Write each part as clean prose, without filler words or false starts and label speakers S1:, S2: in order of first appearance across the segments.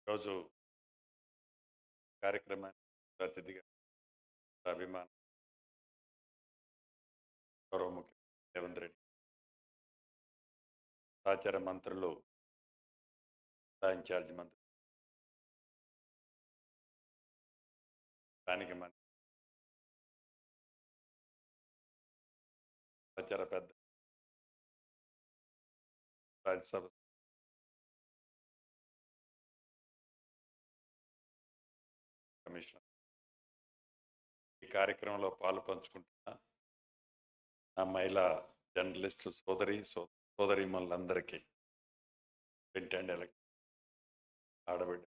S1: ఈరోజు కార్యక్రమానికి అతిథిగా అభిమాన గౌరవ ముఖ్యమంత్రి రేవంత్ రెడ్డి, సహచర మంత్రులు, ఇన్ఛార్జ్ మంత్రి, స్థానిక మంత్రి, సహచర పెద్ద రాజ్యసభ కమిషనర్ ఈ కార్యక్రమంలో పాలు పంచుకుంటున్న నా మహిళా జర్నలిస్టు సోదరీమణులందరికీ, ప్రింట్ అండ్ ఎలక్ట్రానిక్ ఆడబిడ్డ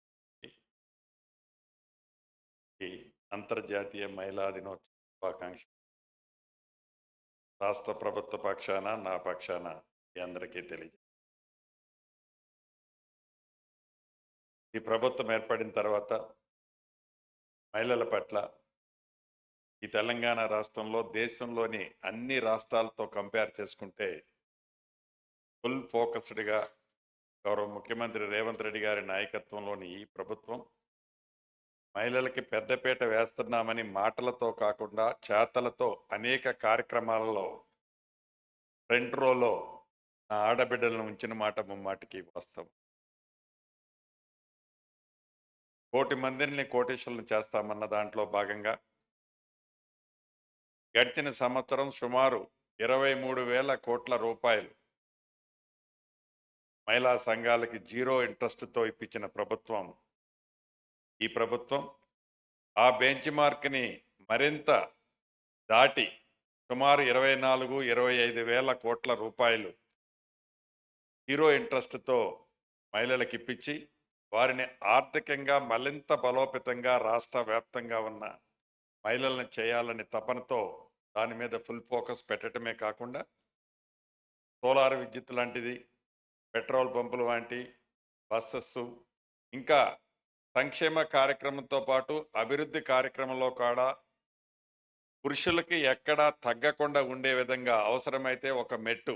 S1: ఈ అంతర్జాతీయ మహిళా దినోత్సవ శుభాకాంక్ష. రాష్ట్ర ప్రభుత్వ పక్షాన నా పక్షాన మీ అందరికీ తెలియజేస్తాను. ఈ ప్రభుత్వం ఏర్పడిన తర్వాత మహిళల పట్ల ఈ తెలంగాణ రాష్ట్రంలో దేశంలోని అన్ని రాష్ట్రాలతో కంపేర్ చేసుకుంటే ఫుల్ ఫోకస్డ్గా గౌరవ ముఖ్యమంత్రి రేవంత్ రెడ్డి గారి నాయకత్వంలోని ఈ ప్రభుత్వం మహిళలకి పెద్దపీట వేస్తున్నామని మాటలతో కాకుండా చేతలతో అనేక కార్యక్రమాలలో ఫ్రంట్ రోలో నా ఆడబిడ్డలను ఉంచిన మాట ముమ్మాటికి వాస్తవం. 1,000,000 మందిని కోటేశ్వరులను చేస్తామన్న దాంట్లో భాగంగా గడిచిన సంవత్సరం సుమారు 23,000 కోట్ల రూపాయలు మహిళా సంఘాలకి జీరో ఇంట్రెస్ట్తో ఇప్పించిన ప్రభుత్వం ఈ ప్రభుత్వం. ఆ బెంచ్ మార్క్ని మరింత దాటి సుమారు 24-25,000 కోట్ల రూపాయలు జీరో ఇంట్రెస్ట్తో మహిళలకు ఇప్పించి వారిని ఆర్థికంగా మరింత బలోపేతంగా రాష్ట్ర వ్యాప్తంగా ఉన్న మహిళలను చేయాలని తపనతో దాని మీద ఫుల్ ఫోకస్ పెట్టడమే కాకుండా సోలార్ విద్యుత్ లాంటిది, పెట్రోల్ పంపులు వంటి బస్సెస్, ఇంకా సంక్షేమ కార్యక్రమంతో పాటు అభివృద్ధి కార్యక్రమంలో కూడా పురుషులకి ఎక్కడా తగ్గకుండా ఉండే విధంగా అవసరమైతే ఒక మెట్టు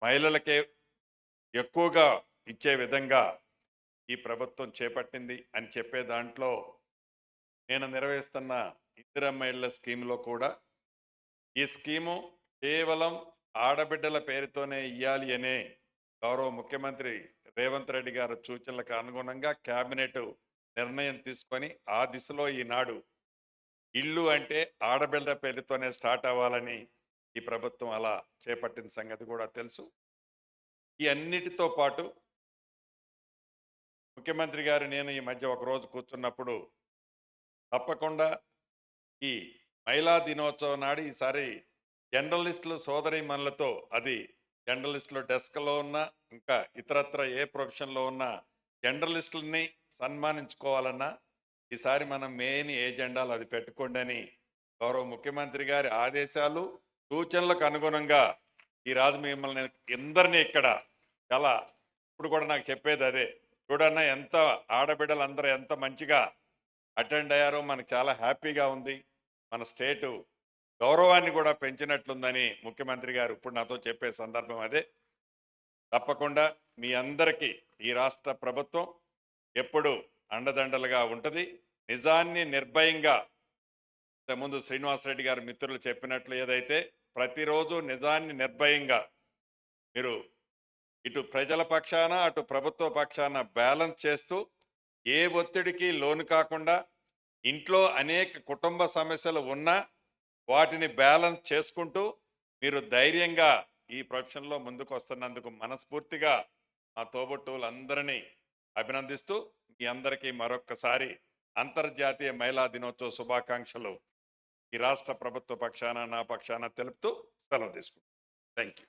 S1: మహిళలకే ఎక్కువగా ఇచ్చే విధంగా ఈ ప్రభుత్వం చేపట్టింది అని చెప్పే దాంట్లో నేను నిర్వహిస్తున్న ఇందిరమ్మ ఇళ్ల స్కీమ్లో కూడా ఈ స్కీము కేవలం ఆడబిడ్డల పేరుతోనే ఇయ్యాలి అనే గౌరవ ముఖ్యమంత్రి రేవంత్ రెడ్డి గారి సూచనలకు అనుగుణంగా కేబినెట్ నిర్ణయం తీసుకొని ఆ దిశలో ఈనాడు ఇల్లు అంటే ఆడబిడ్డ పేరుతోనే స్టార్ట్ అవ్వాలని ఈ ప్రభుత్వం అలా చేపట్టిన సంగతి కూడా తెలుసు. ఈ అన్నిటితో పాటు ముఖ్యమంత్రి గారు నేను ఈ మధ్య ఒకరోజు కూర్చున్నప్పుడు తప్పకుండా ఈ మహిళా దినోత్సవం నాడు ఈసారి జర్నలిస్టులు సోదరీమణులతో, అది జర్నలిస్టులు డెస్క్లో ఉన్న ఇంకా ఇతరత్ర ఏ ప్రొఫెషన్లో ఉన్న జర్నలిస్టులని సన్మానించుకోవాలన్నా ఈసారి మనం మెయిన్ ఏజెండాలు అది పెట్టుకోండి అని గౌరవ ముఖ్యమంత్రి గారి ఆదేశాలు సూచనలకు అనుగుణంగా ఈరోజు మిమ్మల్ని అందరినీ ఇక్కడ చాలా ఇప్పుడు కూడా నాకు చెప్పేది అదే, చూడన్నా ఎంత ఆడబిడ్డలు అందరూ ఎంత మంచిగా అటెండ్ అయ్యారో మనకు చాలా హ్యాపీగా ఉంది. మన స్టేటు గౌరవాన్ని కూడా పెంచినట్లుందని ముఖ్యమంత్రి గారు ఇప్పుడు నాతో చెప్పే సందర్భం అదే. తప్పకుండా మీ అందరికీ ఈ రాష్ట్ర ప్రభుత్వం ఎప్పుడు అండదండలుగా ఉంటుంది. నిజాన్ని నిర్భయంగా ముందు శ్రీనివాసరెడ్డి గారు మిత్రులు చెప్పినట్లు ఏదైతే ప్రతిరోజు నిజాన్ని నిర్భయంగా మీరు ఇటు ప్రజల పక్షాన అటు ప్రభుత్వ పక్షాన బ్యాలెన్స్ చేస్తూ ఏ ఒత్తిడికి లోను కాకుండా ఇంట్లో అనేక కుటుంబ సమస్యలు ఉన్నా వాటిని బ్యాలెన్స్ చేసుకుంటూ మీరు ధైర్యంగా ఈ ప్రొఫెషన్లో ముందుకు వస్తున్నందుకు మనస్ఫూర్తిగా మా తోబుట్టువులందరినీ అభినందిస్తూ మీ అందరికీ మరొక్కసారి అంతర్జాతీయ మహిళా దినోత్సవ శుభాకాంక్షలు ఈ రాష్ట్ర ప్రభుత్వ పక్షాన నా పక్షాన తెలుపుతూ సెలవు తీసుకుంటాం. Thank you.